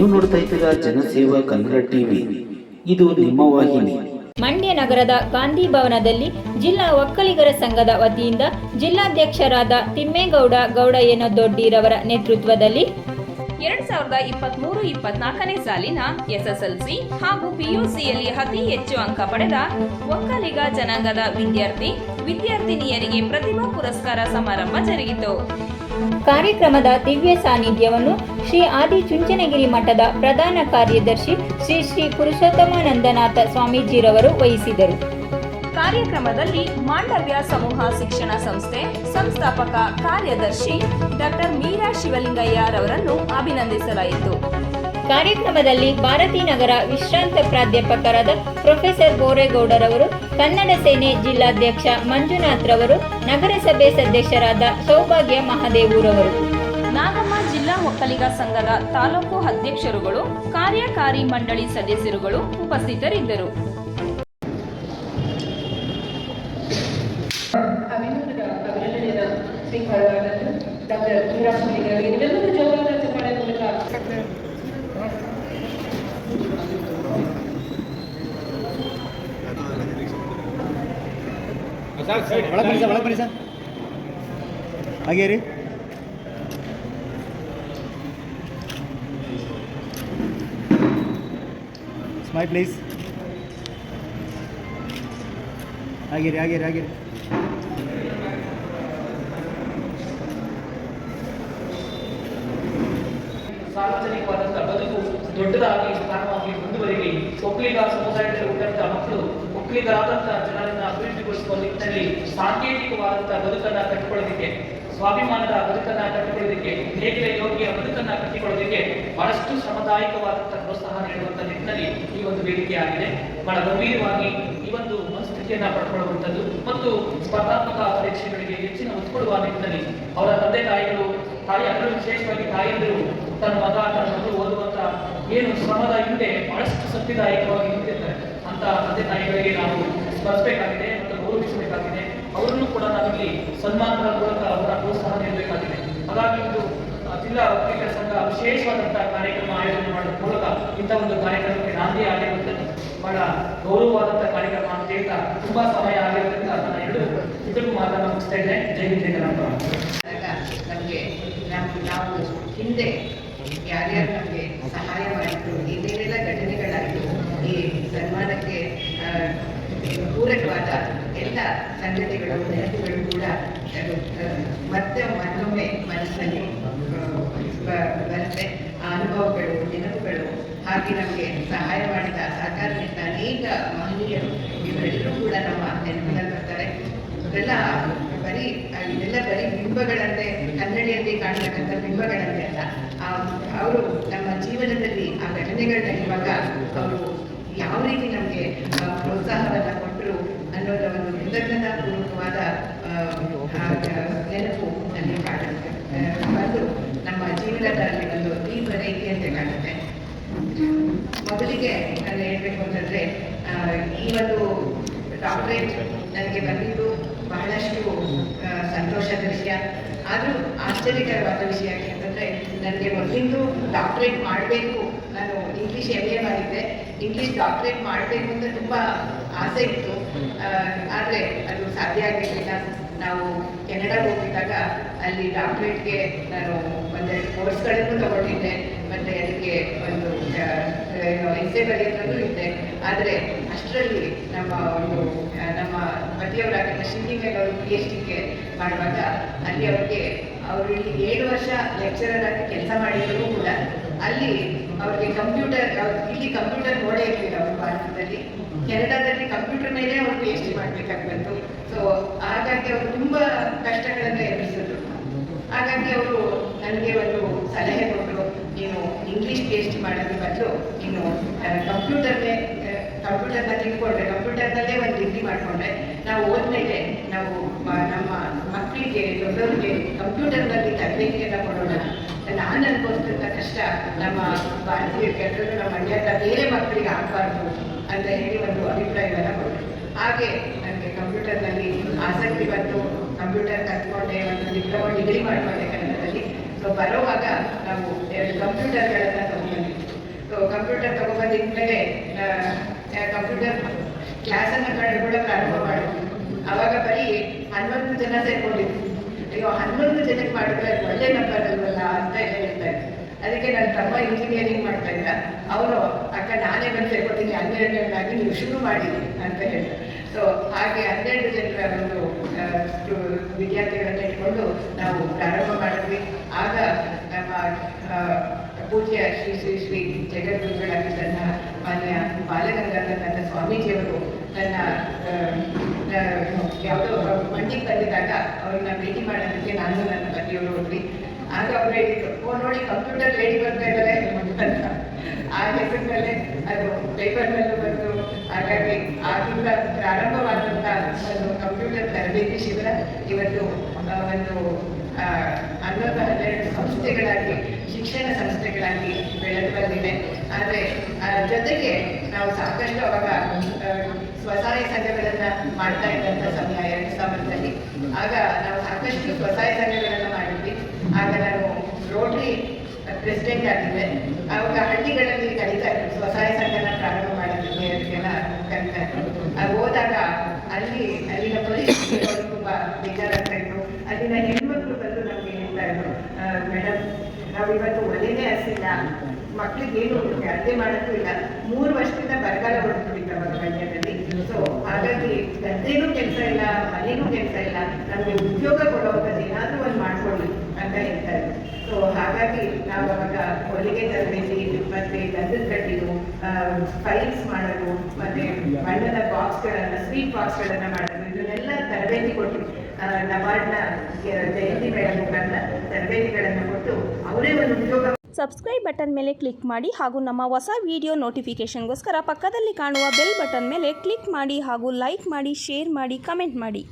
ನೀವು ನೋಡ್ತಾ ಇದ್ದೀರಾ ಜನಸೇವಾ ಕನ್ನಡ ಟಿವಿ, ಇದು ನಿಮ್ಮ ವಾಹಿನಿ. ಮಂಡ್ಯ ನಗರದ ಗಾಂಧಿ ಭವನದಲ್ಲಿ ಜಿಲ್ಲಾ ಒಕ್ಕಲಿಗರ ಸಂಘದ ವತಿಯಿಂದ ಜಿಲ್ಲಾಧ್ಯಕ್ಷರಾದ ತಿಮ್ಮೇಗೌಡ ಗೌಡಯ್ಯನದೊಡ್ಡಿರವರ ನೇತೃತ್ವದಲ್ಲಿ 2023-24ನೇ ಸಾಲಿನ ಎಸ್ಎಸ್ಎಲ್ಸಿ ಹಾಗೂ ಪಿಯುಸಿಯಲ್ಲಿ ಅತಿ ಹೆಚ್ಚು ಅಂಕ ಪಡೆದ ಒಕ್ಕಲಿಗ ಜನಾಂಗದ ವಿದ್ಯಾರ್ಥಿನಿಯರಿಗೆ ಪ್ರತಿಭಾ ಪುರಸ್ಕಾರ ಸಮಾರಂಭ ಜರುಗಿತು. ಕಾರ್ಯಕ್ರಮದ ದಿವ್ಯ ಸಾನ್ನಿಧ್ಯವನ್ನು ಶ್ರೀ ಆದಿಚುಂಚನಗಿರಿ ಮಠದ ಪ್ರಧಾನ ಕಾರ್ಯದರ್ಶಿ ಶ್ರೀ ಶ್ರೀ ಪುರುಷೋತ್ತಮಾನಂದನಾಥ ಸ್ವಾಮೀಜಿರವರು ವಹಿಸಿದರು. ಕಾರ್ಯಕ್ರಮದಲ್ಲಿ ಮಾಂಡವ್ಯ ಸಮೂಹ ಶಿಕ್ಷಣ ಸಂಸ್ಥೆ ಸಂಸ್ಥಾಪಕ ಕಾರ್ಯದರ್ಶಿ ಡಾಕ್ಟರ್ ಮೀರಾ ಶಿವಲಿಂಗಯ್ಯರವರನ್ನು ಅಭಿನಂದಿಸಲಾಯಿತು. ಕಾರ್ಯಕ್ರಮದಲ್ಲಿ ಭಾರತೀ ನಗರ ವಿಶ್ರಾಂತ ಪ್ರಾಧ್ಯಾಪಕರಾದ ಪ್ರೊಫೆಸರ್ ಬೋರೇಗೌಡರವರು, ಕನ್ನಡ ಸೇನೆ ಜಿಲ್ಲಾಧ್ಯಕ್ಷ ಮಂಜುನಾಥ್ರವರು, ನಗರಸಭೆ ಸದಸ್ಯರಾದ ಸೌಭಾಗ್ಯ ಮಹಾದೇವರವರು, ನಾಗಮ್ಮ ಜಿಲ್ಲಾ ಒಕ್ಕಲಿಗ ಸಂಘದ ತಾಲೂಕು ಅಧ್ಯಕ್ಷರುಗಳು, ಕಾರ್ಯಕಾರಿ ಮಂಡಳಿ ಸದಸ್ಯರುಗಳು ಉಪಸ್ಥಿತರಿದ್ದರು. ಒಳಗೆ ಸರ್ ಹಾಗೆ ರೀ. Smile please. ಹಾಗೆ ರೀ. ಸಾರ್ವಜನಿಕವಾದಂತಹ ಬದುಕು ದೊಡ್ಡದಾಗಿ ಸ್ಥಾನವಾಗಿ ಮುಂದುವರಿಲಿ, ಒಕ್ಕಲಿಗ ಸಮುದಾಯದಲ್ಲಿ ಹುಟ್ಟಂತಹ ಮಕ್ಕಳು ಒಕ್ಕಲಿಗರಾದಂತಹ ಜನರನ್ನ ಅಭಿವೃದ್ಧಿಗೊಳಿಸುವ ನಿಟ್ಟಿನಲ್ಲಿ ಸಾಂಕೇತಿಕವಾದಂತಹ ಬದುಕನ್ನ ಕಟ್ಟಿಕೊಳ್ಳೋದಕ್ಕೆ, ಸ್ವಾಭಿಮಾನದ ಬದುಕನ್ನ ಕಟ್ಟಿಕೊಳ್ಳೋದಕ್ಕೆ, ನೇಗಿಲ ಯೋಗಿಯ ಬದುಕನ್ನ ಕಟ್ಟಿಕೊಳ್ಳೋದಕ್ಕೆ ಬಹಳಷ್ಟು ಶ್ರಮದಾಯಕವಾದಂತಹ ಪ್ರೋತ್ಸಾಹ ನೀಡುವಂತಹ ನಿಟ್ಟಿನಲ್ಲಿ ಈ ಒಂದು ವೇದಿಕೆ ಆಗಿದೆ. ಬಹಳ ಗಂಭೀರವಾಗಿ ಈ ಒಂದು ಮನಸ್ಥಿತಿಯನ್ನ ಪಡ್ಕೊಳ್ಳುವಂಥದ್ದು ಮತ್ತು ಸ್ಪರ್ಧಾತ್ಮಕ ಪರೀಕ್ಷೆಗಳಿಗೆ ಹೆಚ್ಚಿನ ಒತ್ತು ಕೊಡುವ ನಿಟ್ಟಿನಲ್ಲಿ ಅವರ ತಂದೆ ತಾಯಿಗಳು, ಅದರಲ್ಲೂ ವಿಶೇಷವಾಗಿ ತಾಯಂದಿರು ತನ್ನ ಮಗಳು ಓದುವಂತ ಏನು ಶ್ರಮದ ಹಿಂದೆ ಬಹಳಷ್ಟು ಶಕ್ತಿದಾಯಕವಾಗಿ ನಿಂತಿರ್ತಾರೆ. ಅಂತ ತಂದೆ ತಾಯಿಗಳಿಗೆ ನಾವು ಸ್ಮರಿಸಬೇಕಾಗಿದೆ ಮತ್ತು ಗೌರವಿಸಬೇಕಾಗಿದೆ. ಅವರನ್ನು ಕೂಡ ನಾವಿಲ್ಲಿ ಸನ್ಮಾನದ ಮೂಲಕ ಅವರ ಪ್ರೋತ್ಸಾಹ ನೀಡಬೇಕಾಗಿದೆ. ಹಾಗಾಗಿ ಒಂದು ಜಿಲ್ಲಾ ಒಕ್ಕಲಿಗರ ಸಂಘ ವಿಶೇಷವಾದಂತಹ ಕಾರ್ಯಕ್ರಮ ಆಯೋಜನೆ ಮಾಡುವ ಮೂಲಕ ಇಂಥ ಒಂದು ಕಾರ್ಯಕ್ರಮಕ್ಕೆ ನಾಂದಿ ಆಗಿರುತ್ತದೆ. ಬಹಳ ಗೌರವವಾದಂತಹ ಕಾರ್ಯಕ್ರಮ ಅಂತ ಹೇಳ್ತಾ ತುಂಬಾ ಸಮಯ ಆಗಿರೋದ್ರಿಂದ ನನ್ನ ಇದಕ್ಕೂ ಮಾತನ್ನು ಮುಗಿಸ್ತಾ ಇದ್ದೆ. ಜೈ ಹಿಂದ್, ಜೈ ಕರ್ನಾಟಕ. ನಮಗೆ ನಾವು ಹಿಂದೆ ಯಾರ್ಯಾರು ನಮಗೆ ಸಹಾಯ ಮಾಡಿದ್ರು, ಏನೇನೆಲ್ಲ ಘಟನೆಗಳಾಯಿತು, ಈ ಸನ್ಮಾನಕ್ಕೆ ಪೂರಕವಾದ ಎಲ್ಲ ಸಂಗತಿಗಳು, ನೆನಪುಗಳು ಕೂಡ ಮತ್ತೊಮ್ಮೆ ಮನಸ್ಸಲ್ಲಿ ಬರುತ್ತೆ. ಆ ಅನುಭವಗಳು, ನೆನಪುಗಳು, ಹಾಗೆ ನಮಗೆ ಸಹಾಯ ಮಾಡಿದ, ಸಹಕಾರ ನೀಡಿದ ಅನೇಕ ಮಹನೀಯರು ಇವರೆಲ್ಲರೂ ಕೂಡ ನಮ್ಮ ನೆನಪಿನಲ್ಲಿ ಬರ್ತಾರೆ. ಇದೆಲ್ಲ ಬರೀ ಬಿಂಬಗಳಂತೆ, ಕನ್ನಡಿಯಲ್ಲಿ ಕಾಣತಕ್ಕಂಥ ಬಿಂಬಗಳಂತೆ ಅಲ್ಲ, ಅವರು ನಮ್ಮ ಜೀವನದಲ್ಲಿ ಆ ಘಟನೆಗಳನ್ನ ಇರುವಾಗ ಅವರು ಯಾವ ರೀತಿ ನಮಗೆ ಪ್ರೋತ್ಸಾಹವನ್ನು ಕೊಟ್ಟರು ಅನ್ನೋದ ಒಂದು ಕೃತಜ್ಞತಾಪೂರ್ವಕವಾದ ನೆನಪು ನನಗೆ ಕಾಣುತ್ತೆ. ಅದು ನಮ್ಮ ಜೀವನದಲ್ಲಿ ಒಂದು ದೀಪ ರೇಖೆಯಂತೆ ಕಾಣುತ್ತೆ. ಮೊದಲಿಗೆ ನಾನು ಹೇಳ್ಬೇಕು ಅಂತಂದ್ರೆ, ಈ ಒಂದು ಡಾಕ್ಟರೇಟ್ ನನಗೆ ಬಂದಿದ್ದು ಬಹಳಷ್ಟು ಸಂತೋಷದ ವಿಷಯ. ಆದರೂ ಆಶ್ಚರ್ಯಕರವಾದ ವಿಷಯ ಯಾಕೆಂತಂದರೆ, ನನಗೆ ಮೊದಲಿಂದು ಡಾಕ್ಟರೇಟ್ ಮಾಡಬೇಕು, ನಾನು ಇಂಗ್ಲೀಷ್ MA ಮಾಡಿದ್ದೆ, ಇಂಗ್ಲೀಷ್ ಡಾಕ್ಟರೇಟ್ ಮಾಡಬೇಕು ಅಂತ ತುಂಬ ಆಸೆ ಇತ್ತು. ಆದರೆ ಅದು ಸಾಧ್ಯ ಆಗಿರಲಿಲ್ಲ. ನಾವು ಕೆನಡಾಗೆ ಹೋಗಿದ್ದಾಗ ಅಲ್ಲಿ ಡಾಕ್ಟರೇಟ್ಗೆ ನಾನು ಒಂದೆರಡು ಕೋರ್ಸ್ಗಳನ್ನು ತಗೊಂಡಿದ್ದೆ, ಮತ್ತು ಅದಕ್ಕೆ ಒಂದು ಎಸ್ಸೆ ಬರೆಯೋದ್ರಲ್ಲೂ ಇದ್ದೆ. ಆದರೆ ಅಷ್ಟರಲ್ಲಿ ನಮ್ಮ ಪತಿಯವರಾಗಿದ್ದ ಶಿಂದಿ ಮೇಲೆ ಅವರು PhD ಮಾಡುವಾಗ ಅಲ್ಲಿ ಅವರು ಇಲ್ಲಿ 7 ವರ್ಷ ಲೆಕ್ಚರರ್ ಆಗಿ ಕೆಲಸ ಮಾಡಿದರೂ ಕೂಡ ಅಲ್ಲಿ ಅವ್ರಿಗೆ ಇಲ್ಲಿ ಕಂಪ್ಯೂಟರ್ ನೋಡೇ ಇರಲಿಲ್ಲ. ಅವರು ಭಾರತದಲ್ಲಿ, ಕೆನಡಾದಲ್ಲಿ ಕಂಪ್ಯೂಟರ್ ಮೇಲೆ ಅವರು PhD ಮಾಡಬೇಕಾಗಿ ಬಂತು. ಸೊ ಹಾಗಾಗಿ ಅವರು ತುಂಬ ಕಷ್ಟಗಳನ್ನು ಎದುರಿಸಿದ್ರು. ಹಾಗಾಗಿ ಅವರು ನನಗೆ ಒಂದು ಸಲಹೆ ಕೊಟ್ಟರು, ನೀನು ಇಂಗ್ಲೀಷ್ PhD ಮಾಡೋದ್ರ ಬದಲು ನೀನು ಕಂಪ್ಯೂಟರ್ನ ತಿಳ್ಕೊಂಡ್ರೆ, ಕಂಪ್ಯೂಟರ್ನಲ್ಲೇ ಒಂದು ಡಿಗ್ರಿ ಮಾಡಿಕೊಂಡ್ರೆ ನಾವು ಹೋದ್ಮೇಲೆ ನಾವು ನಮ್ಮ ಮಕ್ಕಳಿಗೆ, ದೊಡ್ಡವರಿಗೆ ಕಂಪ್ಯೂಟರ್ನಲ್ಲಿ ತರಬೇತಿಯನ್ನು ಕೊಡೋಣ. ನಾನು ಅನ್ಕೋಸ್ತಂಥ ಕಷ್ಟ ನಮ್ಮ ಭಾರತೀಯರಿಗೆ, ಅದರಲ್ಲೂ ನಮ್ಮ ಮಂಡ್ಯದ ಬೇರೆ ಮಕ್ಕಳಿಗೆ ಆಗಬಾರ್ದು ಅಂತ ಹೇಳಿ ಒಂದು ಅಭಿಪ್ರಾಯವನ್ನು ಕೊಟ್ಟರು. ಹಾಗೆ ನನಗೆ ಕಂಪ್ಯೂಟರ್ನಲ್ಲಿ ಆಸಕ್ತಿ ಬಂತು. ಕಂಪ್ಯೂಟರ್ ಕಲ್ತ್ಕೊಂಡೆ, ಒಂದು ಡಿಗ್ರಿ ಮಾಡಿಕೊಂಡೆ ಕನ್ನಡದಲ್ಲಿ. ಸೊ ಬರೋವಾಗ ನಾವು 2 ಕಂಪ್ಯೂಟರ್ಗಳನ್ನು ತಗೊಂಡ್ಬಂದಿದ್ವಿ. ಸೊ ಕಂಪ್ಯೂಟರ್ ತಗೊಬಂದಿದ್ಮೇಲೆ ಕಂಪ್ಯೂಟರ್ ಕ್ಲಾಸನ್ನು ಕೂಡ ಪ್ರಾರಂಭ ಮಾಡಿದ್ವಿ. ಆವಾಗ ಬರೀ 11 ಜನ ಸೇರ್ಕೊಂಡಿದ್ವಿ. ಅಯ್ಯೋ 11 ಜನಕ್ಕೆ ಮಾಡಿದ್ರೆ ಒಳ್ಳೆ ನಂಬರ್ ಅಲ್ವಲ್ಲ ಅಂತ ಹೇಳ್ತಾ ಇದ್ದೆ. ಅದಕ್ಕೆ ನನ್ನ ತಮ್ಮ ಇಂಜಿನಿಯರಿಂಗ್ ಮಾಡ್ತಾ ಇದ್ದ. ಅವರು ಅಕ್ಕ ನಾನೇ ಬಂದು ಸೇರ್ಕೊತೀನಿ 12 ನೀವು ಶುರು ಮಾಡಿದ್ದೀನಿ ಅಂತ ಹೇಳ್ತಾರೆ. ಸೊ ಹಾಗೆ 12 ಜನರ ಒಂದು ವಿದ್ಯಾರ್ಥಿಗಳನ್ನು ಇಟ್ಕೊಂಡು ನಾವು ಪ್ರಾರಂಭ ಮಾಡಿದ್ವಿ. ಆಗ ನಮ್ಮ ಪೂಜ್ಯ ಶ್ರೀ ಶ್ರೀ ಶ್ರೀ ಜಗದ್ಗುರುಗಳಾಗಿದ್ದಂತಹ ಮಾನ್ಯ ಬಾಲಗಂಗಾಧರನಾಥ ಸ್ವಾಮೀಜಿಯವರು ನನ್ನ ಯಾವುದೋ ಮಂಡಿಗೆ ಬಂದಿದ್ದಾಗ ಅವ್ರನ್ನ ಭೇಟಿ ಮಾಡೋದಕ್ಕೆ ನಾನು ನನ್ನ ಪತಿಯವರು ಹೋದ್ವಿ. ಆಗ ಅವ್ರು ಹೇಳಿದ್ರು, ನೋಡಿ ಕಂಪ್ಯೂಟರ್ ಲೇಡಿ ಬರ್ತಾ ಇದ್ದಾರೆ ಅಂತ. ಆ ಹೆಸರಿನಲ್ಲೇ ಅದು ಪೇಪರ್ನಲ್ಲೂ ಬಂದು, ಹಾಗಾಗಿ ಆಗಿಂದ ಪ್ರಾರಂಭವಾದಂಥ ಒಂದು ಕಂಪ್ಯೂಟರ್ ತರಬೇತಿ ಶಿಬಿರ ಇವತ್ತು ಒಂದು 11 ಸಂಸ್ಥೆಗಳಾಗಿ, ಶಿಕ್ಷಣ ಸಂಸ್ಥೆಗಳಾಗಿ ಬೆಳೆದು ಬಂದಿದೆ. ಆದರೆ ಜೊತೆಗೆ ನಾವು ಸಾಕಷ್ಟು ಅವಾಗ ಸ್ವಸಹಾಯ ಸಂಘಗಳನ್ನು ಮಾಡ್ತಾ ಇದ್ದಂಥ ಸಮಯ 2000ರಲ್ಲಿ. ಆಗ ನಾವು ಸಾಕಷ್ಟು ಸ್ವಸಹಾಯ ಸಂಘಗಳನ್ನು ಮಾಡಿದ್ವಿ. ಆಗ ನಾನು ರೋಟರಿ ಪ್ರೆಸಿಡೆಂಟ್ ಆಗಿದ್ದೆ. ಆವಾಗ ಹಳ್ಳಿಗಳಲ್ಲಿ ಕಲಿತಾ ಇದ್ರು, ಸ್ವಸಹಾಯ ಸಂಘನ ಪ್ರಾರಂಭ ಮಾಡಿದ್ವಿ ಅದಕ್ಕೆಲ್ಲ ಕಲಿತಾ ಇದ್ರು. ಅದು ಹೋದಾಗ ಅಲ್ಲಿನ ಪರಿಸ್ಥಿತಿಗಳು ತುಂಬ ಬೇಜಾರಾಗ್ತಾ ಇದ್ರು. ಅಲ್ಲಿನ ಹೆಣ್ಮಕ್ಳು ಬಂದು ನಮಗೆ ಹೇಳ್ತಾ ಇದ್ರು, ಮೇಡಮ್ ನಾವು ಇವತ್ತು ಒಲೆನೇ ಹಸಿಲ್ಲ, ಮಕ್ಳಿಗೆ ಏನು ಅಡುಗೆ ಮಾಡೋಕ್ಕೂ ಇಲ್ಲ, 3 ವರ್ಷದಿಂದ ಬರಗಾಲ ಹೊರಡ್ಬಿಟ್ಟಿದ್ದ ಮಂಡ್ಯದಲ್ಲಿ. ಸೊ ಹಾಗಾಗಿ ಗದ್ದೆನೂ ಕೆಲಸ ಇಲ್ಲ, ಮನೆಯೂ ಕೆಲಸ ಇಲ್ಲ, ನಮಗೆ ಉದ್ಯೋಗ ಕೊಡುವಂಥದ್ದು ಏನಾದರೂ ಒಂದು ಮಾಡ್ಕೊಳ್ಳಿ ಅಂತ ಹೇಳ್ತಾ ಇದ್ರು. ಸೊ ಹಾಗಾಗಿ ನಾವು ಅವಾಗ ಹೊಲಿಗೆ ತರಬೇತಿ ಮತ್ತು ಗಂಧದ ಕಡ್ಡಿಲು, ಫೈಲ್ಸ್ ಮಾಡೋದು, ಮತ್ತು ಬಣ್ಣದ ಬಾಕ್ಸ್ಗಳನ್ನು, ಸ್ವೀಟ್ ಬಾಕ್ಸ್ಗಳನ್ನು ಮಾಡೋದು, ಇದನ್ನೆಲ್ಲ ತರಬೇತಿ ಕೊಟ್ಟು ನಬಾರ್ಡ್ನ ಜಯಂತಿ ಮೇಡಮ್ ಮುಖಾಂತರ ತರಬೇತಿಗಳನ್ನು ಕೊಟ್ಟು ಅವರೇ ಒಂದು ಉದ್ಯೋಗ. ಸಬ್ಸ್ಕ್ರೈಬ್ ಬಟನ್ ಮೇಲೆ ಕ್ಲಿಕ್ ಮಾಡಿ ಹಾಗೂ ನಮ್ಮ ಹೊಸ ವಿಡಿಯೋ ನೋಟಿಫಿಕೇಷನ್ಗೋಸ್ಕರ ಪಕ್ಕದಲ್ಲಿ ಕಾಣುವ ಬೆಲ್ ಬಟನ್ ಮೇಲೆ ಕ್ಲಿಕ್ ಮಾಡಿ ಹಾಗೂ ಲೈಕ್ ಮಾಡಿ, ಶೇರ್ ಮಾಡಿ, ಕಮೆಂಟ್ ಮಾಡಿ.